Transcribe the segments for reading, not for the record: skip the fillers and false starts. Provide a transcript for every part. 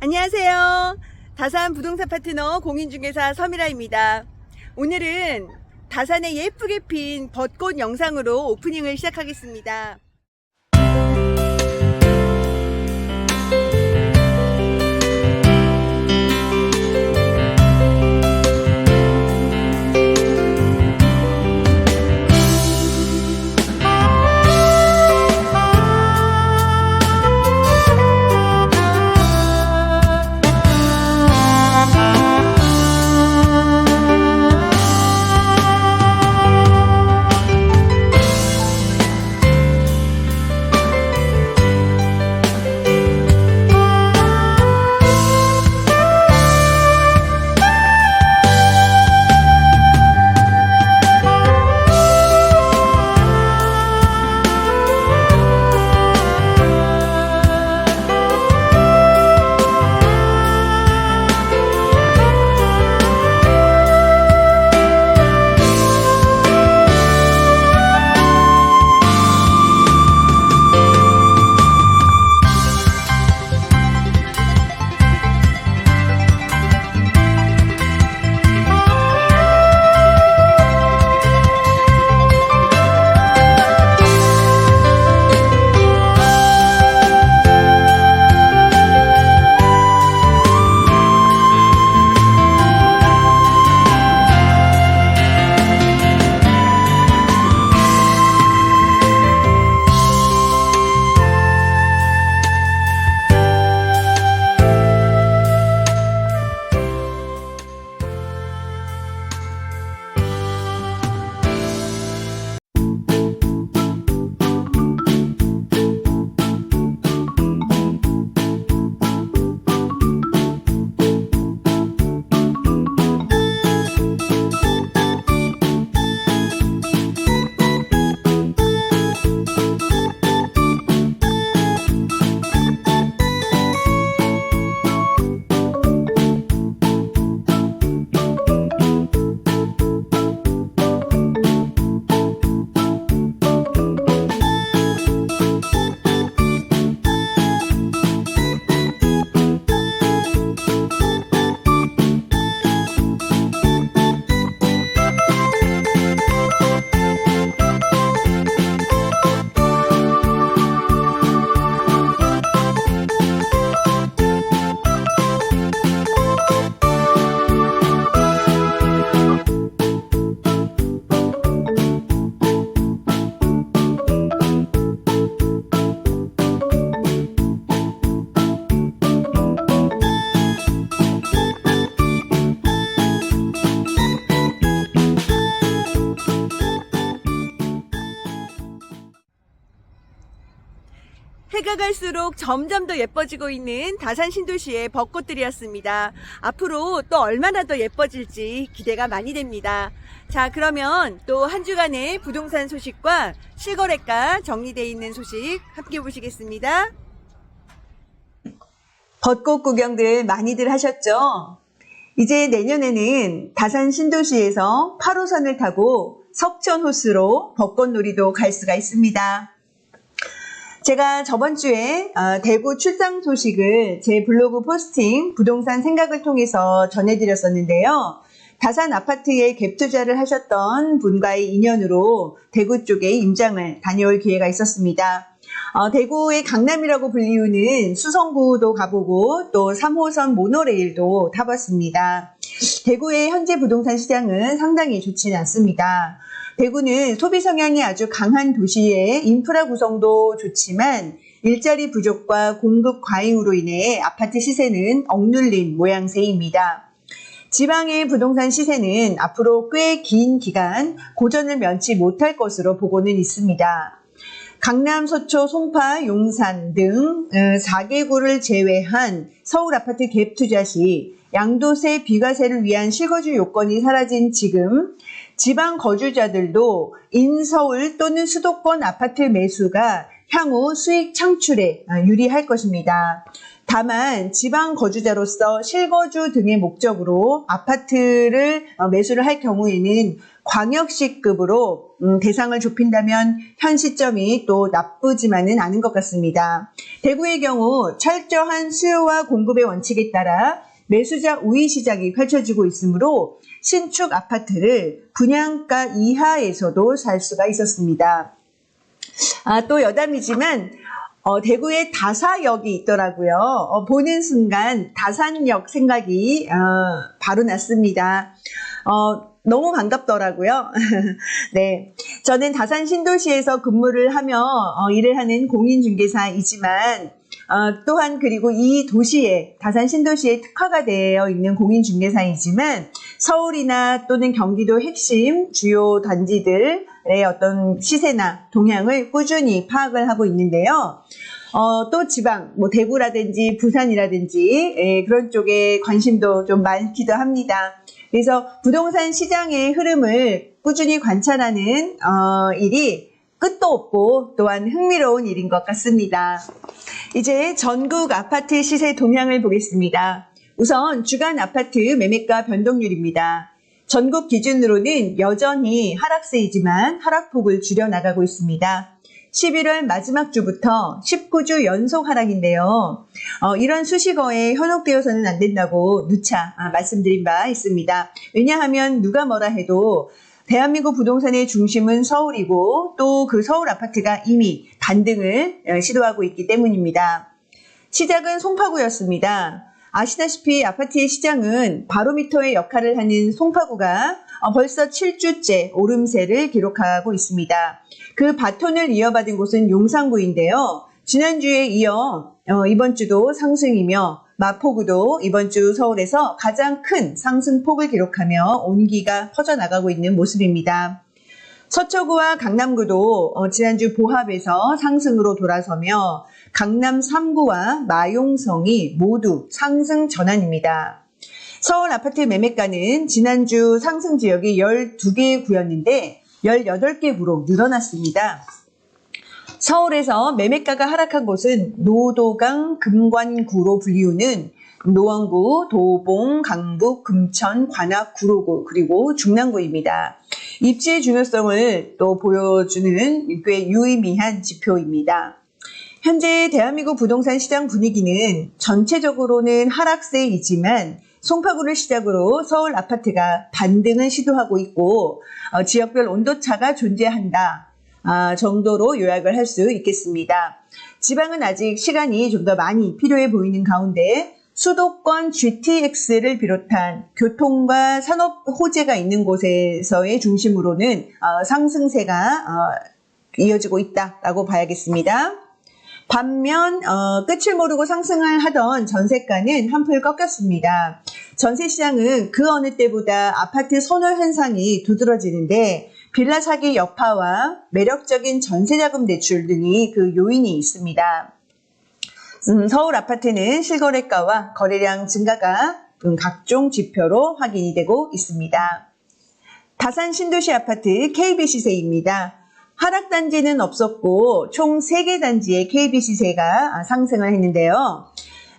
안녕하세요. 다산 부동산 파트너 공인중개사 서미라입니다. 오늘은 다산에 예쁘게 핀 벚꽃 영상으로 오프닝을 시작하겠습니다. 해가 갈수록 점점 더 예뻐지고 있는 다산 신도시의 벚꽃들이었습니다. 앞으로 또 얼마나 더 예뻐질지 기대가 많이 됩니다. 자, 그러면 또 한 주간의 부동산 소식과 실거래가 정리되어 있는 소식 함께 보시겠습니다. 벚꽃 구경들 많이들 하셨죠? 이제 내년에는 다산 신도시에서 8호선을 타고 석천호수로 벚꽃놀이도 갈 수가 있습니다. 제가 저번 주에 대구 출장 소식을 제 블로그 포스팅 부동산 생각을 통해서 전해드렸었는데요. 다산 아파트에 갭 투자를 하셨던 분과의 인연으로 대구 쪽에 임장을 다녀올 기회가 있었습니다. 대구의 강남이라고 불리우는 수성구도 가보고 또 3호선 모노레일도 타봤습니다. 대구의 현재 부동산 시장은 상당히 좋지는 않습니다. 대구는 소비 성향이 아주 강한 도시에 인프라 구성도 좋지만 일자리 부족과 공급 과잉으로 인해 아파트 시세는 억눌린 모양새입니다. 지방의 부동산 시세는 앞으로 꽤 긴 기간 고전을 면치 못할 것으로 보고는 있습니다. 강남, 서초, 송파, 용산 등 4개구를 제외한 서울 아파트 갭 투자 시 양도세, 비과세를 위한 실거주 요건이 사라진 지금 지방 거주자들도 인서울 또는 수도권 아파트 매수가 향후 수익 창출에 유리할 것입니다. 다만 지방 거주자로서 실거주 등의 목적으로 아파트를 매수를 할 경우에는 광역시급으로 대상을 좁힌다면 현 시점이 또 나쁘지만은 않은 것 같습니다. 대구의 경우 철저한 수요와 공급의 원칙에 따라 매수자 우위 시장이 펼쳐지고 있으므로 신축 아파트를 분양가 이하에서도 살 수가 있었습니다. 또 여담이지만 대구에 다사역이 있더라고요. 보는 순간 다산역 생각이 바로 났습니다. 너무 반갑더라고요. 네, 저는 다산 신도시에서 근무를 하며 일을 하는 공인중개사이지만 또한 그리고 이 도시에 다산 신도시에 특화가 되어 있는 공인중개사이지만 서울이나 또는 경기도 핵심 주요 단지들의 어떤 시세나 동향을 꾸준히 파악을 하고 있는데요. 또 지방, 뭐 대구라든지 부산이라든지 그런 쪽에 관심도 좀 많기도 합니다. 그래서 부동산 시장의 흐름을 꾸준히 관찰하는 일이 끝도 없고 또한 흥미로운 일인 것 같습니다. 이제 전국 아파트 시세 동향을 보겠습니다. 우선 주간 아파트 매매가 변동률입니다. 전국 기준으로는 여전히 하락세이지만 하락폭을 줄여나가고 있습니다. 11월 마지막 주부터 19주 연속 하락인데요. 이런 수식어에 현혹되어서는 안 된다고 누차 말씀드린 바 있습니다. 왜냐하면 누가 뭐라 해도 대한민국 부동산의 중심은 서울이고 또 그 서울 아파트가 이미 반등을 시도하고 있기 때문입니다. 시작은 송파구였습니다. 아시다시피 아파트의 시장은 바로미터의 역할을 하는 송파구가 벌써 7주째 오름세를 기록하고 있습니다. 그 바톤을 이어받은 곳은 용산구인데요. 지난주에 이어 이번 주도 상승이며 마포구도 이번 주 서울에서 가장 큰 상승폭을 기록하며 온기가 퍼져나가고 있는 모습입니다. 서초구와 강남구도 지난주 보합에서 상승으로 돌아서며 강남 3구와 마용성이 모두 상승 전환입니다. 서울 아파트 매매가는 지난주 상승 지역이 12개 구였는데 18개 구로 늘어났습니다. 서울에서 매매가가 하락한 곳은 노도강 금관구로 불리우는 노원구, 도봉, 강북, 금천, 관악, 구로구 그리고 중랑구입니다. 입지의 중요성을 또 보여주는 꽤 유의미한 지표입니다. 현재 대한민국 부동산 시장 분위기는 전체적으로는 하락세이지만 송파구를 시작으로 서울 아파트가 반등을 시도하고 있고 지역별 온도차가 존재한다 정도로 요약을 할 수 있겠습니다. 지방은 아직 시간이 좀 더 많이 필요해 보이는 가운데 수도권 GTX를 비롯한 교통과 산업 호재가 있는 곳에서의 중심으로는 상승세가 이어지고 있다라고 봐야겠습니다. 반면 끝을 모르고 상승을 하던 전세가는 한풀 꺾였습니다. 전세시장은 그 어느 때보다 아파트 선호 현상이 두드러지는데 빌라 사기 여파와 매력적인 전세자금 대출 등이 그 요인이 있습니다. 서울 아파트는 실거래가와 거래량 증가가 각종 지표로 확인이 되고 있습니다. 다산 신도시 아파트 KB 시세입니다. 하락 단지는 없었고 총 3개 단지의 KB 시세가 상승을 했는데요.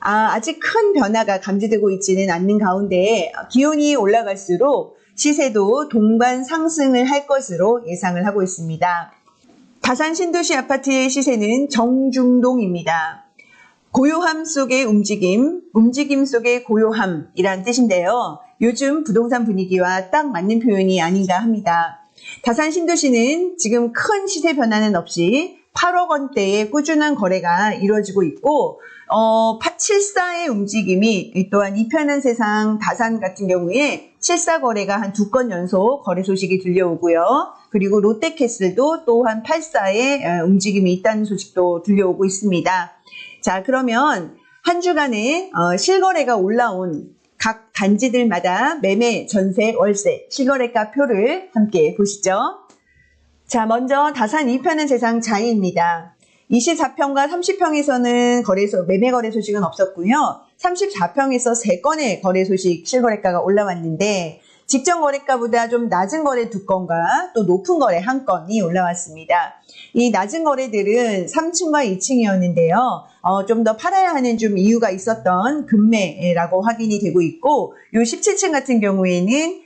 아직 큰 변화가 감지되고 있지는 않는 가운데 기온이 올라갈수록 시세도 동반 상승을 할 것으로 예상을 하고 있습니다. 다산 신도시 아파트의 시세는 정중동입니다. 고요함 속의 움직임, 움직임 속의 고요함이란 뜻인데요. 요즘 부동산 분위기와 딱 맞는 표현이 아닌가 합니다. 다산 신도시는 지금 큰 시세 변화는 없이 8억 원대의 꾸준한 거래가 이루어지고 있고 7사의 움직임이 또한 이편한 세상 다산 같은 경우에 7사 거래가 한 2건 연속 거래 소식이 들려오고요. 그리고 롯데캐슬도 또한 8사의 움직임이 있다는 소식도 들려오고 있습니다. 자, 그러면 한 주간에 실거래가 올라온 각 단지들마다 매매, 전세, 월세, 실거래가 표를 함께 보시죠. 자, 먼저 다산 이편한 세상 자이입니다. 24평과 30평에서는 매매 거래 소식은 없었고요. 34평에서 3건의 거래 소식 실거래가가 올라왔는데 직전 거래가보다 좀 낮은 거래 2건과 또 높은 거래 1건이 올라왔습니다. 이 낮은 거래들은 3층과 2층이었는데요. 좀 더 팔아야 하는 좀 이유가 있었던 금매라고 확인이 되고 있고, 요 17층 같은 경우에는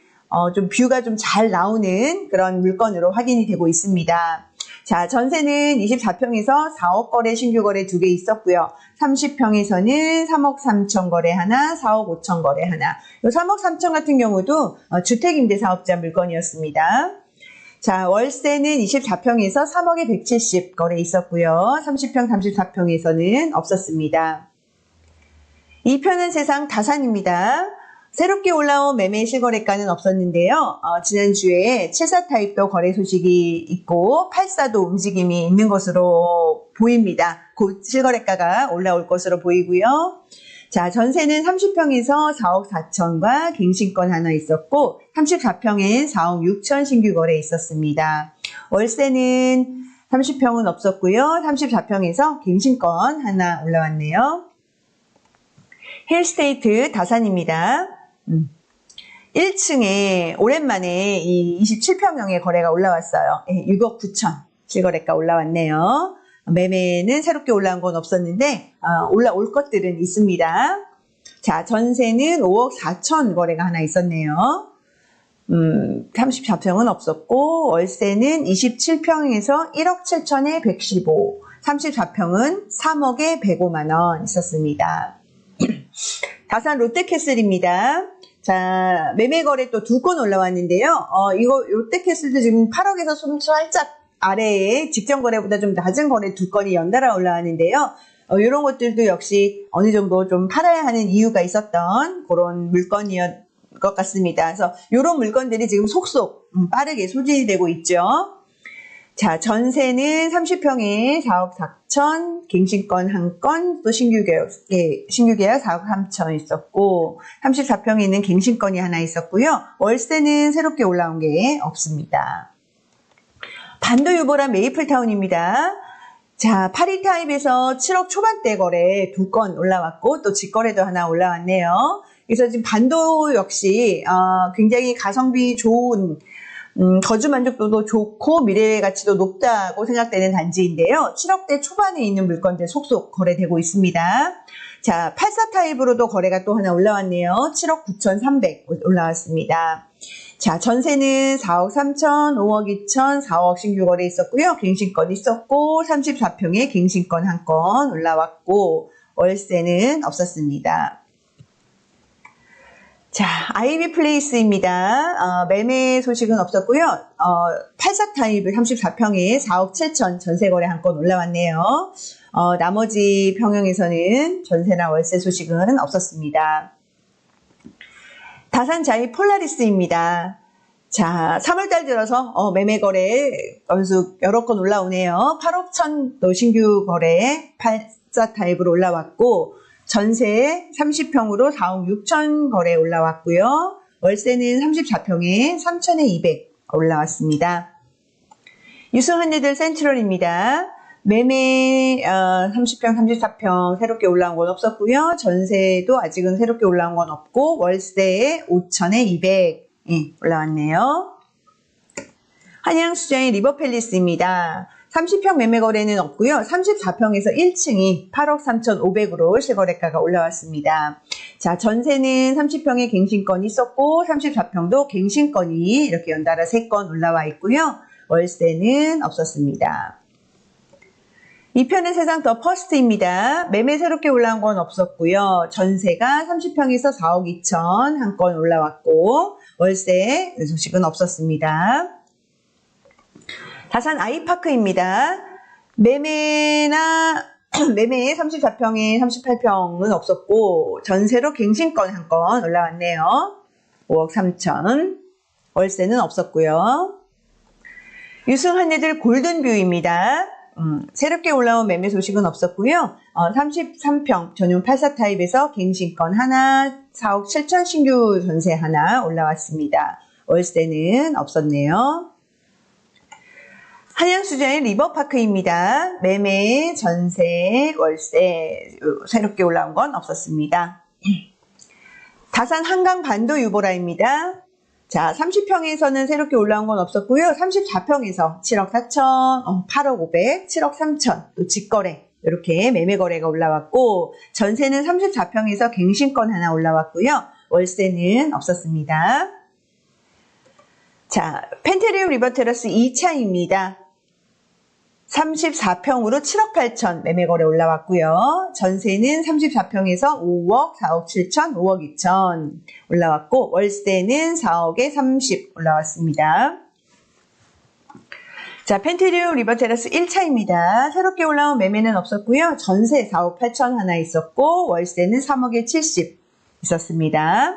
좀 뷰가 좀 잘 나오는 그런 물건으로 확인이 되고 있습니다. 자, 전세는 24평에서 4억 거래, 신규 거래 2개 있었고요. 30평에서는 3억 3천 거래 하나, 4억 5천 거래 하나. 요 3억 3천 같은 경우도 주택임대사업자 물건이었습니다. 자, 월세는 24평에서 3억에 170 거래 있었고요. 30평, 34평에서는 없었습니다. 이 편은 세상 다산입니다. 새롭게 올라온 매매 실거래가는 없었는데요. 지난주에 74 타입도 거래 소식이 있고 84도 움직임이 있는 것으로 보입니다. 곧 실거래가가 올라올 것으로 보이고요. 자, 전세는 30평에서 4억 4천과 갱신권 하나 있었고 34평엔 4억 6천 신규 거래 있었습니다. 월세는 30평은 없었고요. 34평에서 갱신권 하나 올라왔네요. 힐스테이트 다산입니다. 1층에 오랜만에 이 27평형의 거래가 올라왔어요. 6억 9천 실거래가 올라왔네요. 매매는 새롭게 올라온 건 없었는데 올라올 것들은 있습니다. 자, 전세는 5억 4천 거래가 하나 있었네요. 34평은 없었고 월세는 27평에서 1억 7천에 115, 34평은 3억에 105만 원 있었습니다. 다산 롯데캐슬입니다. 자, 매매 거래 또 2건 올라왔는데요. 이거 롯데캐슬도 지금 8억에서 좀 살짝 아래에 직전 거래보다 좀 낮은 거래 2건이 연달아 올라왔는데요. 이런 것들도 역시 어느 정도 좀 팔아야 하는 이유가 있었던 그런 물건이었 것 같습니다. 그래서 이런 물건들이 지금 속속 빠르게 소진이 되고 있죠. 자, 전세는 30평에 4억 4천, 갱신권 1건, 또 신규 계약 4억 3천 있었고, 34평에 있는 갱신권이 하나 있었고요. 월세는 새롭게 올라온 게 없습니다. 반도 유보란 메이플타운입니다. 자, 82 타입에서 7억 초반대 거래 2건 올라왔고, 또 직거래도 하나 올라왔네요. 그래서 지금 반도 역시 굉장히 가성비 좋은 거주 만족도도 좋고 미래 가치도 높다고 생각되는 단지인데요. 7억대 초반에 있는 물건들 속속 거래되고 있습니다. 자, 84 타입으로도 거래가 또 하나 올라왔네요. 7억 9,300 올라왔습니다. 자, 전세는 4억 3천, 5억 2천, 4억 신규 거래 있었고요. 갱신권 있었고 34평에 갱신권 1건 올라왔고 월세는 없었습니다. 자, 아이비 플레이스입니다. 매매 소식은 없었고요. 84 타입을 34평에 4억 7천 전세 거래 1건 올라왔네요. 나머지 평형에서는 전세나 월세 소식은 없었습니다. 다산 자이 폴라리스입니다. 자, 3월달 들어서 매매 거래 건수 여러 건 올라오네요. 8억 천 또 신규 거래 84 타입으로 올라왔고 전세 30평으로 4억 6천 거래 올라왔고요. 월세는 34평에 3천에 200 올라왔습니다. 유승한리들 센트럴입니다. 매매 30평, 34평 새롭게 올라온 건 없었고요. 전세도 아직은 새롭게 올라온 건 없고 월세에 5천에 200 올라왔네요. 한양수자인 리버팰리스입니다. 30평 매매 거래는 없고요. 34평에서 1층이 8억 3,500으로 실거래가가 올라왔습니다. 자, 전세는 30평에 갱신권이 있었고 34평도 갱신권이 이렇게 연달아 3건 올라와 있고요. 월세는 없었습니다. 이 편은 세상 더 퍼스트입니다. 매매 새롭게 올라온 건 없었고요. 전세가 30평에서 4억 2천 1건 올라왔고 월세 소식은 없었습니다. 다산 아이파크입니다. 매매에 34평에 38평은 없었고 전세로 갱신권 1건 올라왔네요. 5억 3천 월세는 없었고요. 유승한리들 골든뷰입니다. 새롭게 올라온 매매 소식은 없었고요. 33평 전용 84 타입에서 갱신권 하나 4억 7천 신규 전세 하나 올라왔습니다. 월세는 없었네요. 한양수자인 리버파크입니다. 매매, 전세, 월세 새롭게 올라온 건 없었습니다. 다산 한강 반도 유보라입니다. 자, 30평에서는 새롭게 올라온 건 없었고요. 34평에서 7억 4천, 8억 500, 7억 3천, 또 직거래 이렇게 매매 거래가 올라왔고, 전세는 34평에서 갱신권 하나 올라왔고요. 월세는 없었습니다. 자, 펜트리움 리버테라스 2차입니다. 34평으로 7억 8천 매매 거래 올라왔고요. 전세는 34평에서 5억, 4억 7천, 5억 2천 올라왔고, 월세는 4억에 30 올라왔습니다. 자, 펜트리움 리버테라스 1차입니다. 새롭게 올라온 매매는 없었고요. 전세 4억 8천 하나 있었고, 월세는 3억에 70 있었습니다.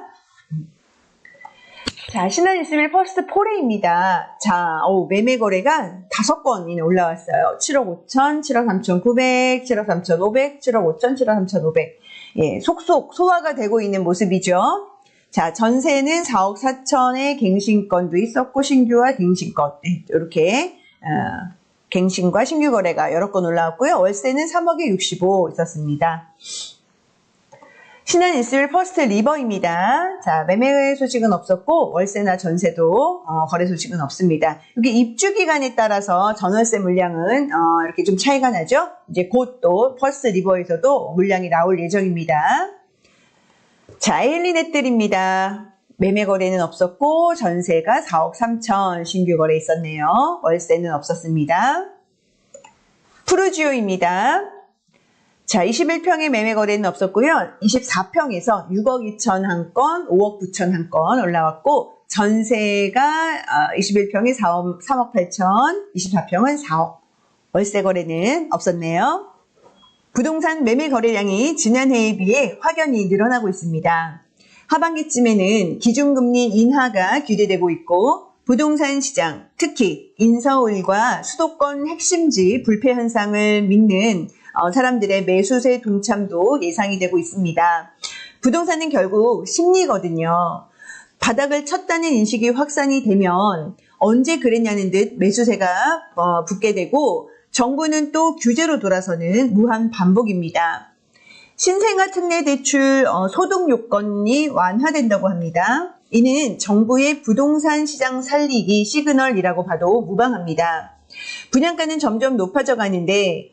자, 신한21 퍼스트 4레입니다. 자, 매매 거래가 5건이나 올라왔어요. 7억 5천, 7억 3천 900, 7억 3천 500, 7억 5천, 7억 3천 500. 예, 속속 소화가 되고 있는 모습이죠. 자, 전세는 4억 4천에 갱신권도 있었고, 신규와 갱신권. 네, 이렇게, 갱신과 신규 거래가 여러 건 올라왔고요. 월세는 3억에 65 있었습니다. 신한21 퍼스트 리버입니다. 자, 매매 소식은 없었고, 월세나 전세도 거래 소식은 없습니다. 여기 입주 기간에 따라서 전월세 물량은 이렇게 좀 차이가 나죠. 이제 곧 또 퍼스트 리버에서도 물량이 나올 예정입니다. 자, 에일리넷들입니다. 매매 거래는 없었고, 전세가 4억 3천 신규 거래 있었네요. 월세는 없었습니다. 푸르지오입니다. 자, 21평의 매매 거래는 없었고요. 24평에서 6억 2천 한 건, 5억 9천 한 건 올라왔고, 전세가 21평에 3억 8천, 24평은 4억. 월세 거래는 없었네요. 부동산 매매 거래량이 지난해에 비해 확연히 늘어나고 있습니다. 하반기쯤에는 기준금리 인하가 기대되고 있고, 부동산 시장, 특히 인서울과 수도권 핵심지 불패 현상을 믿는 사람들의 매수세 동참도 예상이 되고 있습니다. 부동산은 결국 심리거든요. 바닥을 쳤다는 인식이 확산이 되면 언제 그랬냐는 듯 매수세가 붙게 되고, 정부는 또 규제로 돌아서는 무한 반복입니다. 신생아 특례 대출 소득 요건이 완화된다고 합니다. 이는 정부의 부동산 시장 살리기 시그널이라고 봐도 무방합니다. 분양가는 점점 높아져 가는데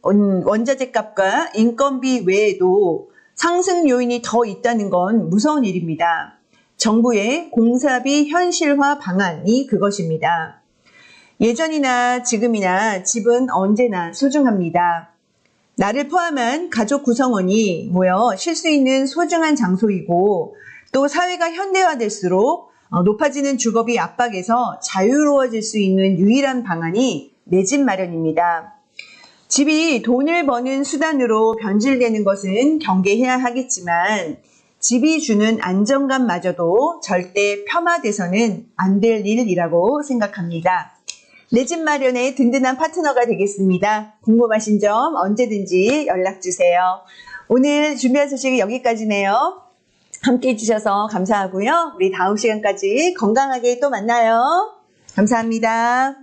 원자재 값과 인건비 외에도 상승 요인이 더 있다는 건 무서운 일입니다. 정부의 공사비 현실화 방안이 그것입니다. 예전이나 지금이나 집은 언제나 소중합니다. 나를 포함한 가족 구성원이 모여 쉴 수 있는 소중한 장소이고, 또 사회가 현대화될수록 높아지는 주거비 압박에서 자유로워질 수 있는 유일한 방안이 내 집 마련입니다. 집이 돈을 버는 수단으로 변질되는 것은 경계해야 하겠지만, 집이 주는 안정감마저도 절대 폄하돼서는 안 될 일이라고 생각합니다. 내 집 마련의 든든한 파트너가 되겠습니다. 궁금하신 점 언제든지 연락주세요. 오늘 준비한 소식은 여기까지네요. 함께 해주셔서 감사하고요. 우리 다음 시간까지 건강하게 또 만나요. 감사합니다.